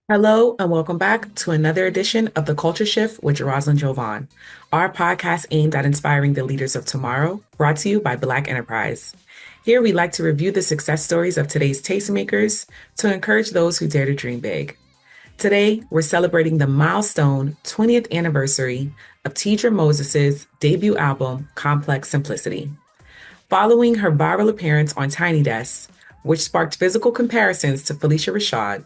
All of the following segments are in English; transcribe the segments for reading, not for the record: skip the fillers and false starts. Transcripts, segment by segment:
Hello, and welcome back to another edition of The Culture Shift with Rosalind Jovan, our podcast aimed at inspiring the leaders of tomorrow, brought to you by Black Enterprise. Here, we like to review the success stories of today's tastemakers to encourage those who dare to dream big. Today, we're celebrating the milestone 20th anniversary of Teedra Moses' debut album, Complex Simplicity. Following her viral appearance on Tiny Desk, which sparked physical comparisons to Felicia Rashad,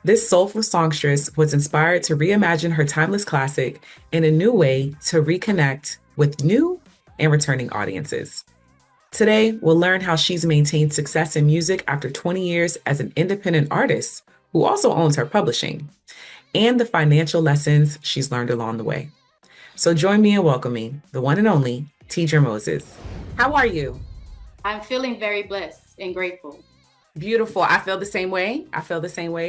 this soulful songstress was inspired to reimagine her timeless classic in a new way to reconnect with new and returning audiences. Today, we'll learn how she's maintained success in music after 20 years as an independent artist who also owns her publishing, and the financial lessons she's learned along the way. So join me in welcoming the one and only Teedra Moses. How are you? I'm feeling very blessed and grateful. Beautiful. I feel the same way.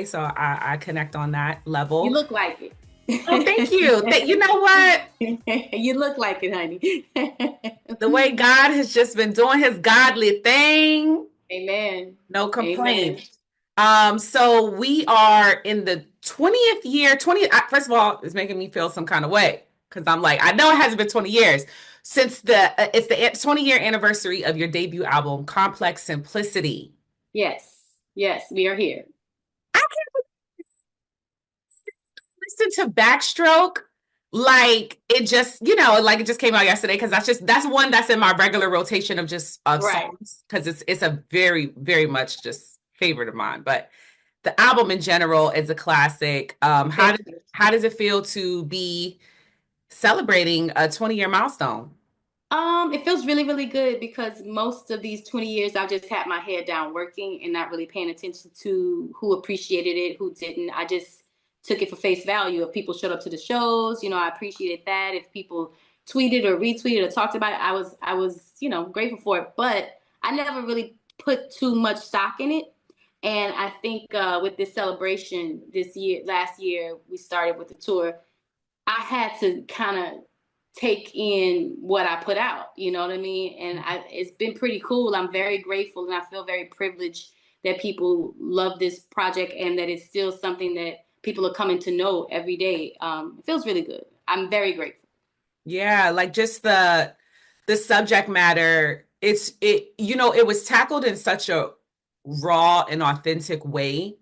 So I connect on that You level. look like it. Oh, thank you. You know what? You look like it, honey. The way God has just been doing his godly thing. Amen. No Amen. complaints. So we are in the 20th year. First of all, it's making me feel some kind of way because I'm like, I know it hasn't been 20 years since it's the 20-year anniversary of your debut album, Complex Simplicity. Yes. Yes, we are here. I listen to Backstroke like it just, like it just came out yesterday because that's one that's in my regular rotation of just of Right. songs because it's a very, very much just favorite of mine. But the album in general is a classic. Thank you. How does it feel to be celebrating a 20-year milestone? It feels really, really good because most of these 20 years I've just had my head down working and not really paying attention to who appreciated it, who didn't. I just took it for face value. If people showed up to the shows, I appreciated that. If people tweeted or retweeted or talked about it, I was grateful for it. But I never really put too much stock in it. And I think with this celebration last year, we started with the tour. I had to kind of take in what I put out, you know what I mean? And it's been pretty cool. I'm very grateful and I feel very privileged that people love this project and that it's still something that people are coming to know every day. It feels really good. I'm very grateful. Yeah, like just the subject matter, it was tackled in such a raw and authentic way.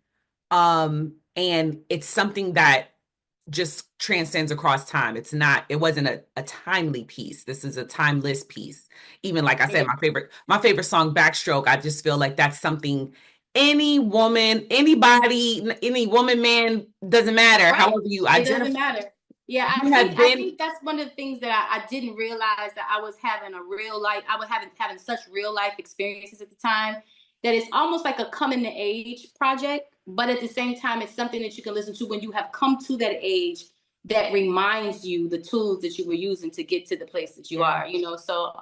And it's something that just transcends across time. It wasn't a timely piece. This is a timeless piece. Even like I said, my favorite song, Backstroke, I just feel like that's something any woman, anybody, any woman, man, doesn't matter. Right. However you It doesn't identify, matter. Yeah, I you have think I been. think that's one of the things that I didn't realize that I was having a real life. I was having such real life experiences at the time that it's almost like a coming to age project, but at the same time, it's something that you can listen to when you have come to that age that reminds you the tools that you were using to get to the place that you Yeah. are. So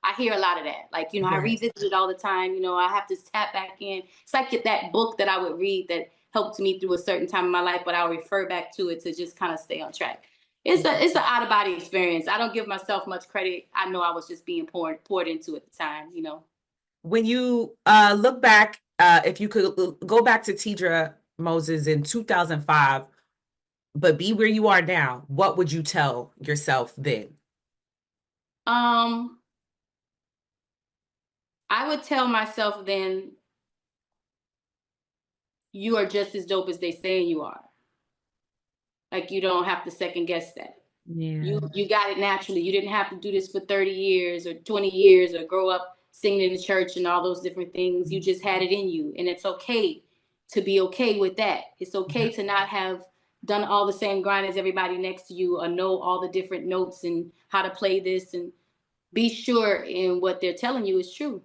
I hear a lot of that. Like, I Yes. revisit it all the time. I have to tap back in. It's like that book that I would read that helped me through a certain time in my life, but I'll refer back to it to just kind of stay on track. It's an out of body experience. I don't give myself much credit. I know I was just being poured into at the time. When you look back, if you could go back to Teedra Moses in 2005, but be where you are now, what would you tell yourself then? Um, I would tell myself then, you are just as dope as they saying you are. Like, you don't have to second guess that. Yeah. You got it naturally. You didn't have to do this for 30 years or 20 years or grow up singing in the church and all those different things. You just had it in you. And it's okay to be okay with that. It's okay to not have done all the same grind as everybody next to you or know all the different notes and how to play this, and be sure in what they're telling you is true.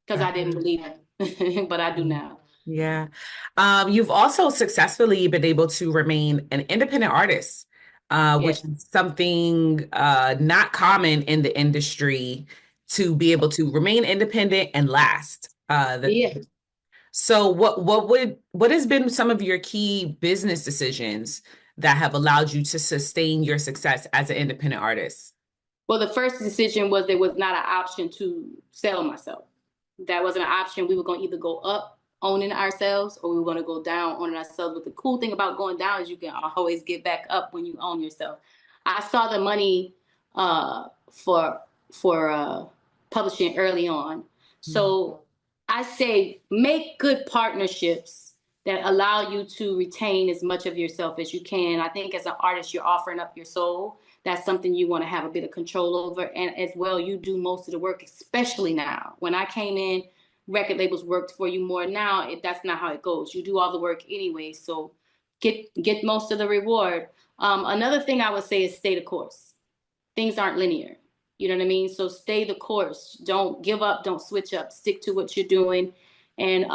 Because I didn't believe it, but I do now. Yeah. You've also successfully been able to remain an independent artist, which Yes. is something not common in the industry to be able to remain independent and last. Yeah. So what has been some of your key business decisions that have allowed you to sustain your success as an independent artist? Well, the first decision was there was not an option to sell myself. That wasn't an option. We were going to either go up owning ourselves, or we were going to go down owning ourselves. But the cool thing about going down is you can always get back up when you own yourself. I saw the money for publishing early on. So I say make good partnerships that allow you to retain as much of yourself as you can. I think as an artist, you're offering up your soul. That's something you want to have a bit of control over. And as well, you do most of the work, especially now. When I came in, record labels worked for you more. Now that's not how it goes. You do all the work anyway. So get most of the reward. Another thing I would say is stay the course. Things aren't linear. You know what I mean? So stay the course. Don't give up. Don't switch up. Stick to what you're doing. And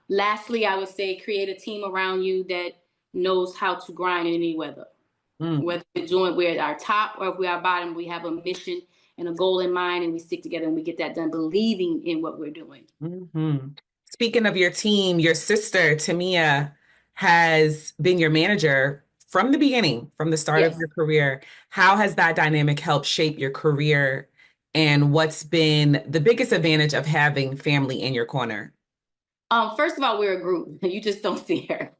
lastly, I would say create a team around you that knows how to grind in any weather. Mm. Whether we're at our top or if we're our bottom, we have a mission and a goal in mind, and we stick together and we get that done, believing in what we're doing. Hmm. Speaking of your team, your sister, Tamia, has been your manager from the beginning, from the start of Yes. your career. How has that dynamic helped shape your career? And what's been the biggest advantage of having family in your corner? First of all, we're a group. You just don't see her.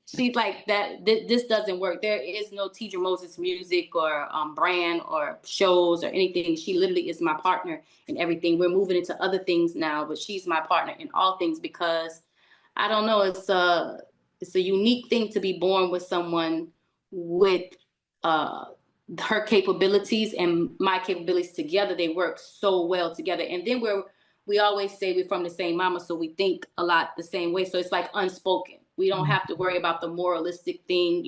She's like that. This doesn't work. There is no Teedra Moses music or brand or shows or anything. She literally is my partner in everything. We're moving into other things now, but she's my partner in all things because I don't know. It's a unique thing to be born with someone with uh, her capabilities and my capabilities together. They work so well together, and then we always say we're from the same mama, so we think a lot the same way. So it's like unspoken. We don't have to worry about the moralistic thing,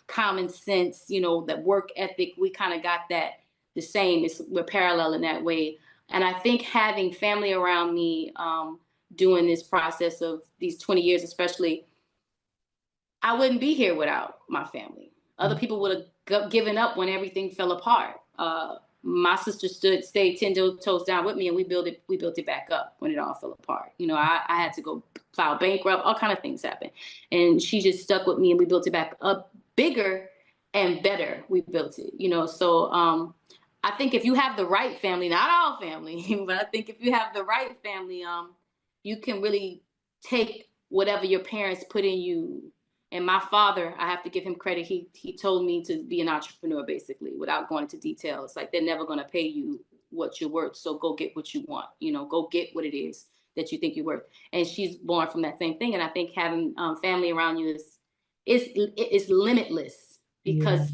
common sense, that work ethic. We kind of got that the same. We're parallel in that way. And I think having family around me doing this process of these 20 years, especially, I wouldn't be here without my family. Other people would have given up when everything fell apart. My sister stayed 10 toes down with me, and we built it back up when it all fell apart. I had to go file bankrupt, all kind of things happened. And she just stuck with me, and we built it back up bigger and better. We built it, so I think if you have the right family, not all family, but I think if you have the right family, you can really take whatever your parents put in you. And my father, I have to give him credit. He told me to be an entrepreneur, basically, without going into details. Like, they're never going to pay you what you're worth, so go get what you want. Go get what it is that you think you're worth. And she's born from that same thing. And I think having family around you is limitless Yeah. because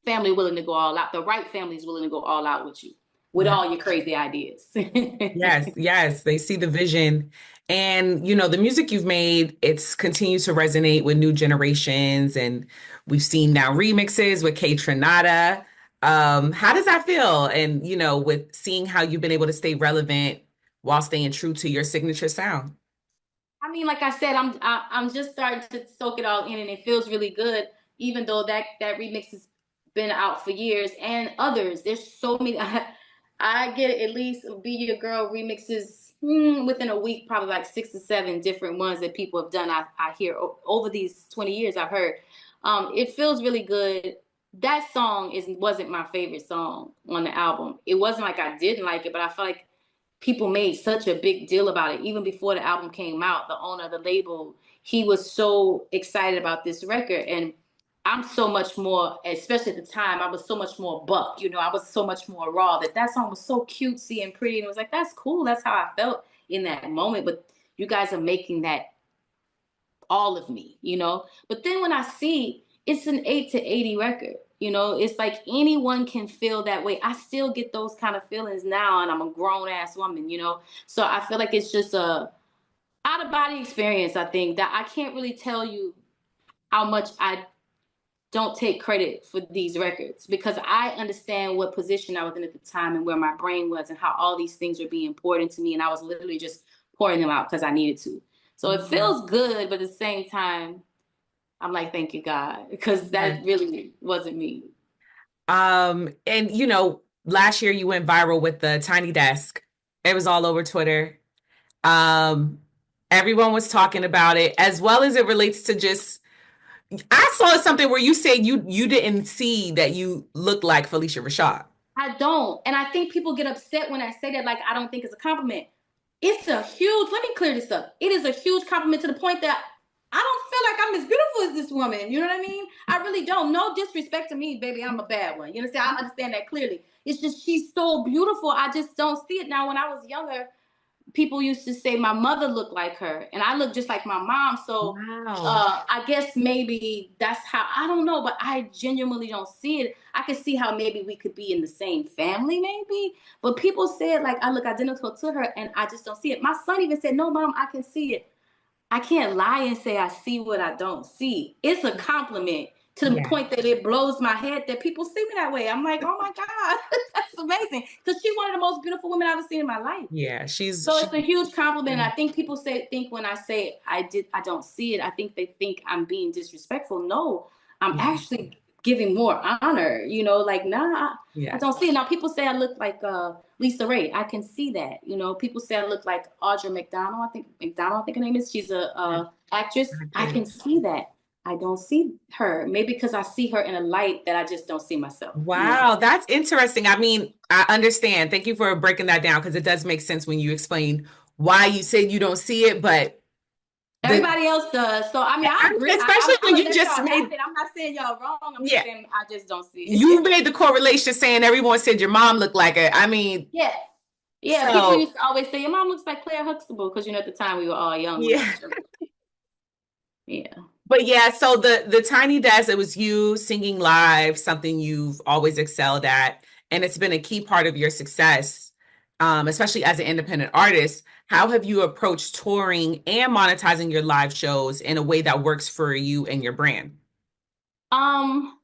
family willing to go all out. The right family is willing to go all out with you with Yeah. all your crazy ideas. Yes, yes, they see the vision. And the music you've made, it's continued to resonate with new generations. And we've seen now remixes with K Trinata. How does that feel? And with seeing how you've been able to stay relevant while staying true to your signature sound. I mean, like I said, I'm just starting to soak it all in, and it feels really good. Even though that remix has been out for years, and others. There's so many. I get at least Be Your Girl remixes within a week, probably like 6 or 7 different ones that people have done. I hear over these 20 years I've heard. It feels really good. That song wasn't my favorite song on the album. It wasn't like I didn't like it, but I feel like people made such a big deal about it. Even before the album came out, the owner of the label, he was so excited about this record. And I'm so much more, especially at the time, I was so much more buck, I was so much more raw that song was so cutesy and pretty. And it was like, that's cool. That's how I felt in that moment. But you guys are making that all of me. But then when I see it's an 8 to 80 record, it's like anyone can feel that way. I still get those kind of feelings now, and I'm a grown ass woman. So I feel like it's just a out of body experience. I think that I can't really tell you how much I don't take credit for these records because I understand what position I was in at the time and where my brain was and how all these things were being poured into me. And I was literally just pouring them out because I needed to. So it feels good, but at the same time, I'm like, thank you, God, because Yes. that really wasn't me. And last year you went viral with the Tiny Desk. It was all over Twitter. Um, Everyone was talking about it, as well as it relates to just I saw something where you said you didn't see that you looked like Felicia Rashad. I don't. And I think people get upset when I say that, like, I don't think it's a compliment. It's a huge, let me clear this up. It is a huge compliment to the point that I don't feel like I'm as beautiful as this woman. You know what I mean? I really don't. No disrespect to me, baby. I'm a bad one. You understand? I understand that clearly. It's just she's so beautiful. I just don't see it now. When I was younger, people used to say my mother looked like her, and I look just like my mom. So Wow. I guess maybe that's how, I don't know, but I genuinely don't see it. I could see how maybe we could be in the same family, maybe, but people said like I look identical to her, and I just don't see it. My son even said, "No, mom, I can see it." I can't lie and say I see what I don't see. It's a compliment to the Yeah. point that it blows my head that people see me that way. I'm like, oh my God, that's amazing. Because she's one of the most beautiful women I've ever seen in my life. Yeah. So She it's a huge compliment. yeah. I think people think when I say I don't see it, I think they think I'm being disrespectful. No, I'm Yeah. actually giving more honor, like, nah, I Yes. don't see it. Now people say I look like Lisa Ray. I can see that. People say I look like Audra McDonald. I think her name is. She's a actress. I can Actress. see that. I don't see her. Maybe because I see her in a light that I just don't see myself. Wow, that's interesting. I mean, I understand. Thank you for breaking that down because it does make sense when you explain why you said you don't see it, but the Everybody else does. So I mean, I agree. especially I'm when gonna you let just y'all have made it. I'm not saying y'all wrong. I'm just yeah, saying I just don't see you it. made the correlation saying everyone said your mom looked like her. I mean, Yeah, yeah. People so used to always say your mom looks like Claire Huxtable because at the time we were all young when yeah. that show. Yeah. But yeah, so the Tiny Desk, it was you singing live, something you've always excelled at, and it's been a key part of your success, especially as an independent artist. How have you approached touring and monetizing your live shows in a way that works for you and your brand? Um,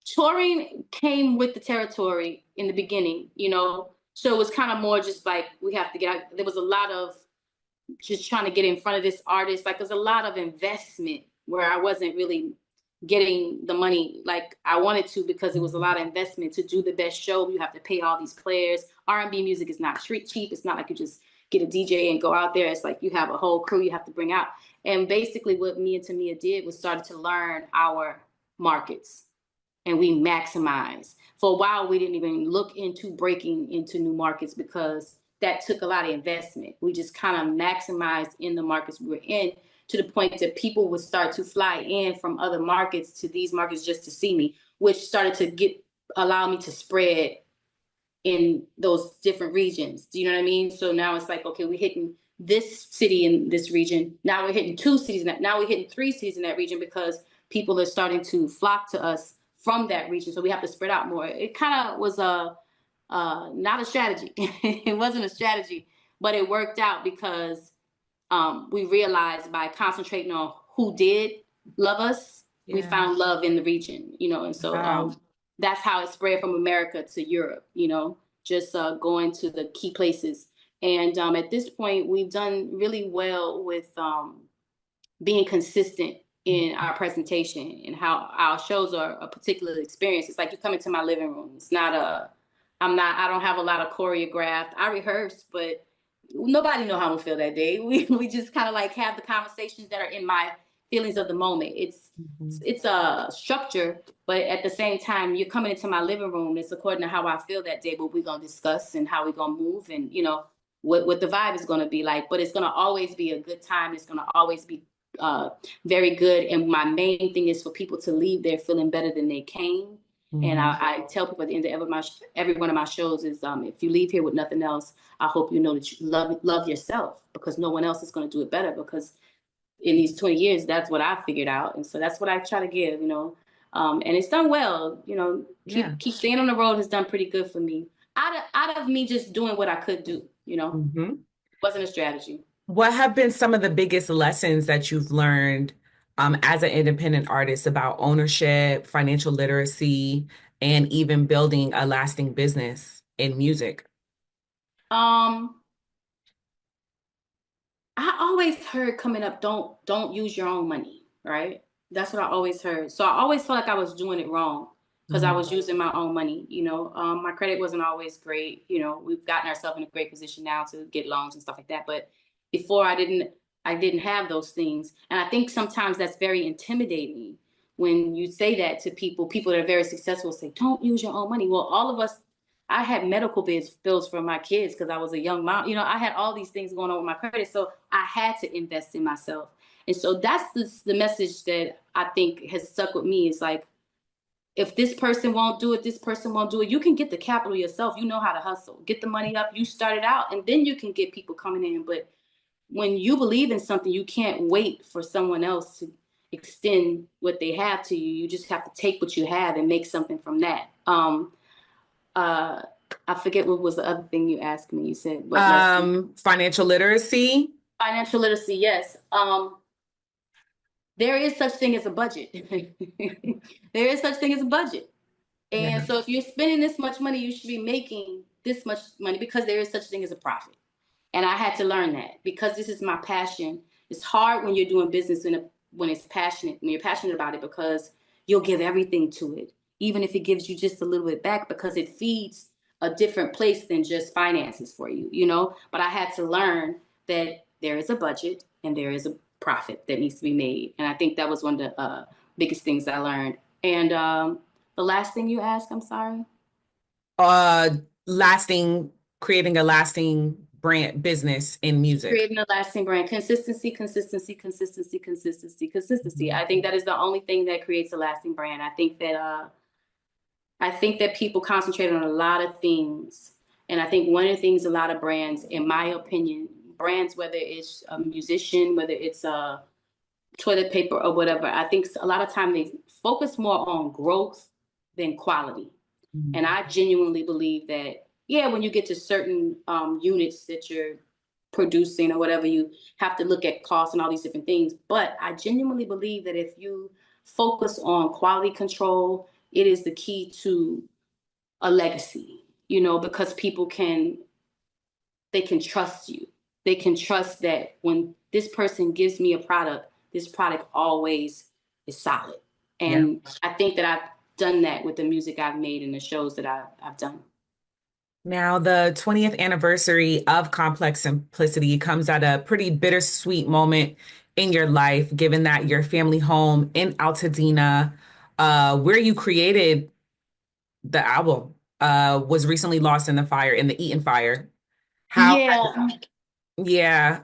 Touring came with the territory in the beginning. So it was kind of more just like we have to get out. There was a lot of just trying to get in front of this artist. Like there's a lot of investment where I wasn't really getting the money like I wanted to because it was a lot of investment to do the best show. You have to pay all these players. R&B music is not cheap. It's not like you just get a DJ and go out there. It's like you have a whole crew you have to bring out. And basically what me and Tamia did was started to learn our markets and we maximize. For a while, we didn't even look into breaking into new markets because that took a lot of investment. We just kind of maximized in the markets we were in to the point that people would start to fly in from other markets to these markets just to see me, which started to allow me to spread in those different regions. Do you know what I mean? So now it's like, okay, we're hitting this city in this region. Now we're hitting 2 cities in that. Now we're hitting 3 cities in that region because people are starting to flock to us from that region. So we have to spread out more. It kind of was not a strategy. It wasn't a strategy, but it worked out because we realized by concentrating on who did love us, we Yeah. found love in the region. And so Wow. that's how it spread from America to Europe, just going to the key places. And at this point, we've done really well with being consistent in our presentation and how our shows are a particular experience. It's like you come into my living room. It's not I don't have a lot of choreographed. I rehearse, but nobody know how I'm gonna feel that day. We just kind of like have the conversations that are in my feelings of the moment. Mhm. It's a structure, but at the same time, you're coming into my living room. It's according to how I feel that day, what we're gonna discuss and how we're gonna move, and what the vibe is gonna be like. But it's gonna always be a good time. It's gonna always be uh, very good. And my main thing is for people to leave there feeling better than they came. And Mhm. I tell people at the end of every one of my shows is if you leave here with nothing else, I hope you know that you love yourself because no one else is going to do it better. Because in these 20 years, that's what I figured out, and so that's what I try to give. And it's done well. Yeah. Keep staying on the road has done pretty good for me. Out of me just doing what I could do. Mhm. Wasn't a strategy. What have been some of the biggest lessons that you've learned as an independent artist about ownership, financial literacy, and even building a lasting business in music? Um, I always heard coming up, don't use your own money, right? That's what I always heard. So I always felt like I was doing it wrong because I Mhm. was using my own money. My credit wasn't always great. We've gotten ourselves in a great position now to get loans and stuff like that. But before I didn't have those things. And I think sometimes that's very intimidating when you say that to people that are very successful say, don't use your own money. Well, all of us I had medical bills for my kids because I was a young mom. You know, I had all these things going on with my credit, so I had to invest in myself. And so that's the message that I think has stuck with me. Is like, if this person won't do it, this person won't do it. You can get the capital yourself. You know how to hustle. Get the money up. You start it out, and then you can get people coming in. But when you believe in something, you can't wait for someone else to extend what they have to you. You just have to take what you have and make something from that. Uh, I forget what was the other thing you asked me. You said what lesson? Financial literacy. Financial literacy. Yes. There is such thing as a budget. There is such thing as a budget. Yeah. And so if you're spending this much money, you should be making this much money because there is such thing as a profit. And I had to learn that because this is my passion. It's hard when you're doing business when it's passionate, when you're passionate about it, because you'll give everything to it, even if it gives you just a little bit back, because it feeds a different place than just finances for you, you know? But I had to learn that there is a budget and there is a profit that needs to be made. And I think that was one of the biggest things I learned. And the last thing you asked, I'm sorry. Uh, lasting, creating a lasting brand business in music. Creating a lasting brand. Consistency, consistency, consistency, consistency, consistency. Mhm. I think that is the only thing that creates a lasting brand. I think that people concentrate on a lot of things. And I think one of the things a lot of brands, in my opinion, brands, whether it's a musician, whether it's a toilet paper or whatever, I think a lot of time they focus more on growth than quality. And Mhm. I genuinely believe that, yeah, when you get to certain units that you're producing or whatever, you have to look at costs and all these different things. But I genuinely believe that if you focus on quality control, it is the key to a legacy, you know, because they can trust you. They can trust that when this person gives me a product, this product always is solid. Yeah. And I think that I've done that with the music I've made and the shows that I've done. Now, the 20th anniversary of Complex Simplicity comes at a pretty bittersweet moment in your life, given that your family home in Altadena, where you created the album, was recently lost in the fire, in the Eaton fire. How, Yeah. yeah,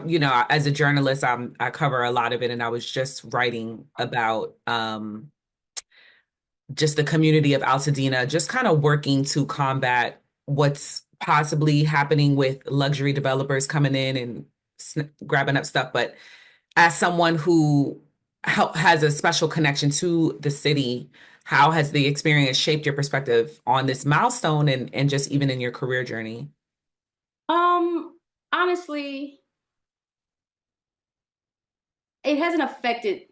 you know, as a journalist, I cover a lot of it, and I was just writing about, just the community of Altadena, just kind of working to combat what's possibly happening with luxury developers coming in and grabbing up stuff. But as someone who has a special connection to the city, how has the experience shaped your perspective on this milestone and just even in your career journey? Honestly, it hasn't affected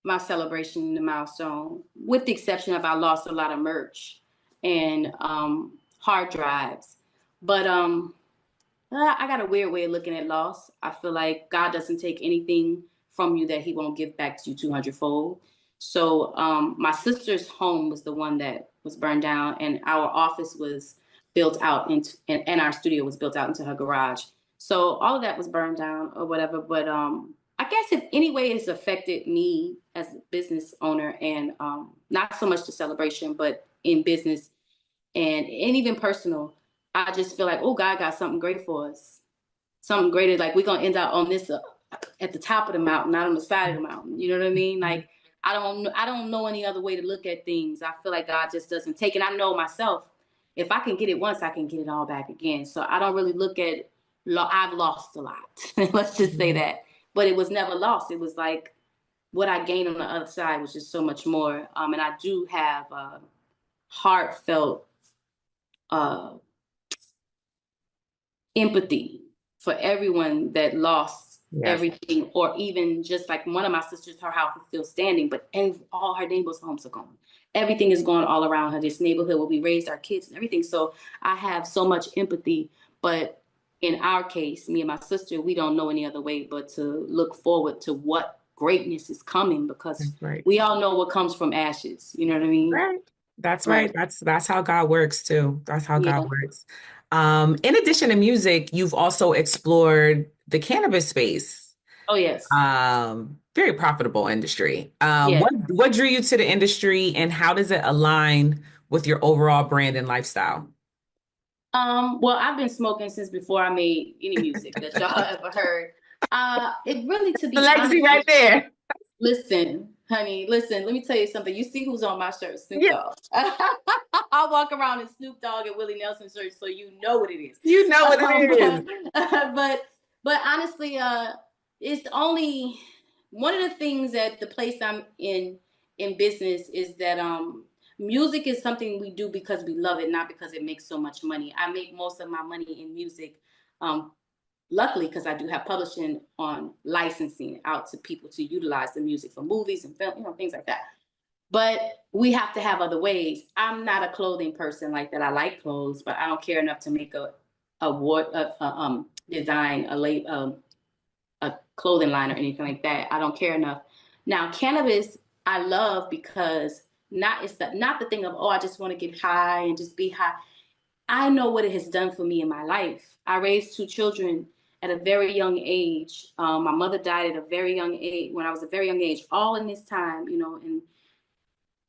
my celebration in the milestone, with the exception of I lost a lot of merch and hard drives. But I got a weird way of looking at loss. I feel like God doesn't take anything from you that He won't give back to you 200-fold. So my sister's home was the one that was burned down, and our office was built out into, and our studio was built out into her garage. So all of that was burned down or whatever. But I guess if any way it's affected me as a business owner, and not so much the celebration, but in business and even personal, I just feel like, oh, God got something great for us. Something greater. Like we're gonna end up on this at the top of the mountain, not on the side of the mountain. You know what I mean? Like I don't know any other way to look at things. I feel like God just doesn't take, and I know myself. If I can get it once, I can get it all back again. So I don't really look at. I've lost a lot. Let's just say Mhm. that. But it was never lost. It was like what I gained on the other side was just so much more. And I do have heartfelt uh, empathy for everyone that lost Yes. everything, or even just like one of my sisters, her house is still standing, but all her neighbors' homes are gone. Everything is gone all around her, this neighborhood where we raised our kids and everything. So I have so much empathy, but in our case, me and my sister, we don't know any other way but to look forward to what greatness is coming, because That's right. we all know what comes from ashes. You know what I mean? Right. That's Right. right. That's how God works too. That's how God Yeah. works. In addition to music, you've also explored the cannabis space. Oh, yes. Very profitable industry. Yeah. What drew you to the industry and how does it align with your overall brand and lifestyle? Well, I've been smoking since before I made any music that y'all ever heard. It really, to The be legacy honest right with there. listen, honey, listen, let me tell you something. You see who's on my shirt? Snoop Yes, Dogg. I walk around in Snoop Dogg and Willie Nelson shirts, so you know what it is. you know what it is. But honestly, it's only one of the things at the place I'm in business is that music is something we do because we love it, not because it makes so much money. I make most of my money in music. Um, Luckily, because I do have publishing on licensing out to people to utilize the music for movies and film, things like that. But we have to have other ways. I'm not a clothing person like that. I like clothes, but I don't care enough to make a design a clothing line or anything like that. I don't care enough. Now, cannabis, I love because not the thing of, oh, I just want to get high and just be high. I know what it has done for me in my life. I raised two children at a very young age. My mother died at a very young age, when I was a very young age, all in this time, and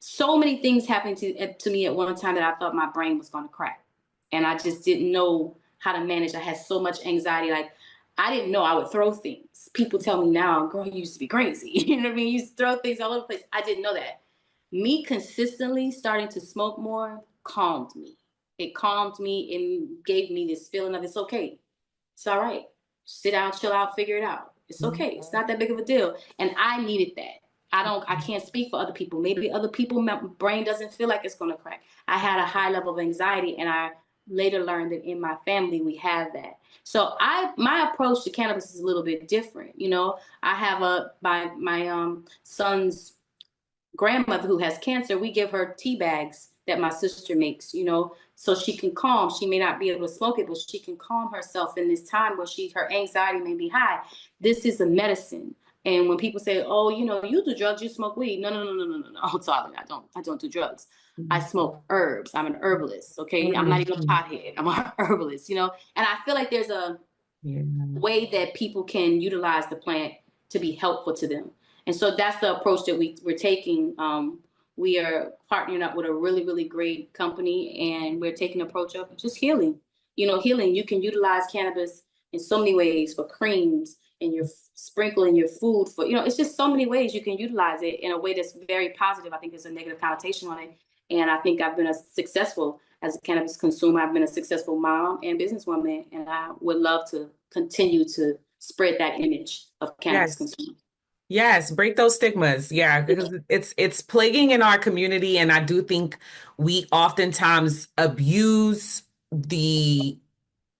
so many things happened to me at one time that I thought my brain was going to crack. And I just didn't know how to manage. I had so much anxiety. Like, I didn't know I would throw things. People tell me now, girl, you used to be crazy. You know what I mean? You used to throw things all over the place. I didn't know that. Me consistently starting to smoke more calmed me. It calmed me and gave me this feeling of, it's okay. It's all right. Sit down, chill out, figure it out. It's okay. It's not that big of a deal. And I needed that. I can't speak for other people. Maybe other people, my brain doesn't feel like it's going to crack. I had a high level of anxiety, and I later learned that in my family we have that. So my approach to cannabis is a little bit different. I have my son's grandmother who has cancer. We give her tea bags that my sister makes, so she can calm. She may not be able to smoke it, but she can calm herself in this time where her anxiety may be high. This is a medicine. And when people say, "Oh, you do drugs, you smoke weed," no, no, no, no, no, no, no. Oh, sorry, I don't do drugs. I smoke herbs. I'm an herbalist. Okay, I'm not even a pothead. I'm an herbalist. And I feel like there's a Yeah. way that people can utilize the plant to be helpful to them. And so that's the approach that we're taking. We are partnering up with a really, really great company, and we're taking the approach of just healing. Healing. You can utilize cannabis in so many ways for creams and your sprinkle in your food for, it's just so many ways you can utilize it in a way that's very positive. I think there's a negative connotation on it. And I think I've been successful as a cannabis consumer. I've been a successful mom and businesswoman, and I would love to continue to spread that image of cannabis Yes. consumer. Yes, break those stigmas. Yeah, because it's plaguing in our community, and I do think we oftentimes abuse the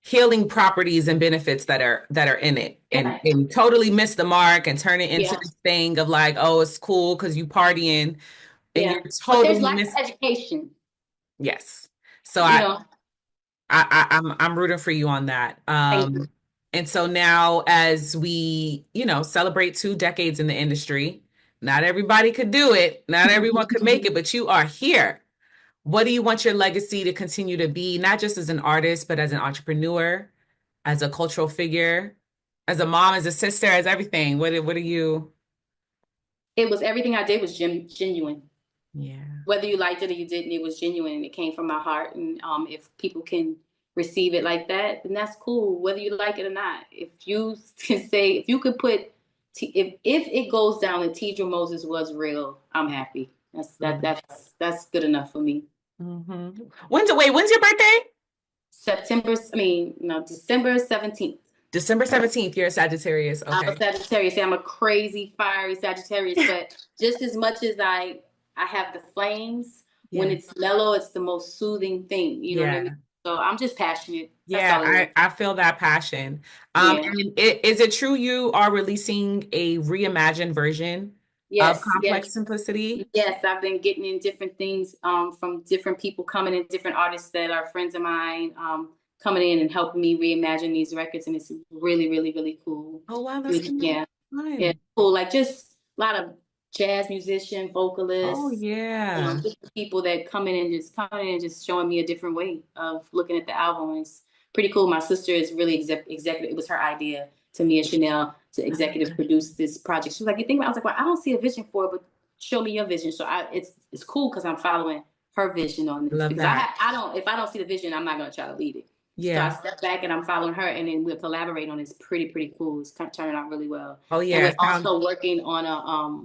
healing properties and benefits that are in it, and Yeah, and totally miss the mark and turn it into yeah, this thing of like, oh, it's cool because you partying, and yeah. you're But there's totally lack miss. of education, Yes. So you know. I'm rooting for you on that. Thank you. And so now as we, celebrate 2 decades in the industry, not everybody could do it. Not everyone could make it, but you are here. What do you want your legacy to continue to be, not just as an artist, but as an entrepreneur, as a cultural figure, as a mom, as a sister, as everything? What are you? It was everything I did was genuine. Yeah. Whether you liked it or you didn't, it was genuine and it came from my heart. And if people can receive it like that, then that's cool, whether you like it or not. If you can say, if you could put, if it goes down that Teedra Moses was real, I'm happy. That's good enough for me. Mm-hmm. When's your birthday? December 17th. December 17th. You're a Sagittarius. I'm a Okay. Sagittarius. I'm a crazy, fiery Sagittarius, but just as much as I have the flames, when Yeah. it's mellow, it's the most soothing thing. You know what I mean? Yeah. So I'm just passionate. That's Yeah, all it is. I feel that passion. Yeah. And is it true you are releasing a reimagined version of Yes. Complex Yes. Simplicity? Yes. I've been getting in different things from different people coming in, different artists that are friends of mine coming in and helping me reimagine these records, and it's really, really, really cool. Oh, wow, that's gonna be Yeah. Yeah, fun. cool. Like just a lot of jazz musician, Oh, vocalists, yeah. just people that coming in and just showing me a different way of looking at the album. It's pretty cool. My sister is really executive. It was her idea to me and Chanel to executive produce this project. She was like, "You think about?" I was like, "Well, I don't see a vision for it, but show me your vision." So it's cool because I'm following her vision on this, Love because that. if I don't see the vision, I'm not going to try to lead it. So I Yeah. step back and I'm following her, and then we'll collaborate on this. Pretty cool. It's turning out really well. Oh And yeah. we're also working on a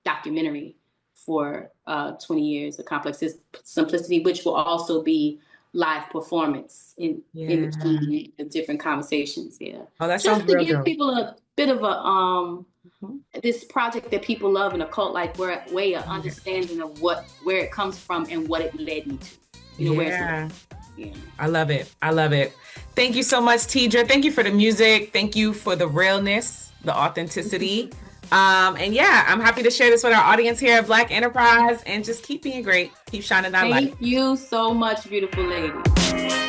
documentary for 20 years of complex simplicity, which will also be live performance in between the different conversations. Yeah. Oh, that sounds Just to real give dope. people a bit of a Mhm. this project that people love in a cult like way of understanding of where it comes from and what it led me to. You know, Yeah. Yeah. I love it. I love it. Thank you so much, Teedra. Thank you for the music. Thank you for the realness, the authenticity. And yeah, I'm happy to share this with our audience here at Black Enterprise, and just keep being great. Keep shining that light. Thank you so much, beautiful lady.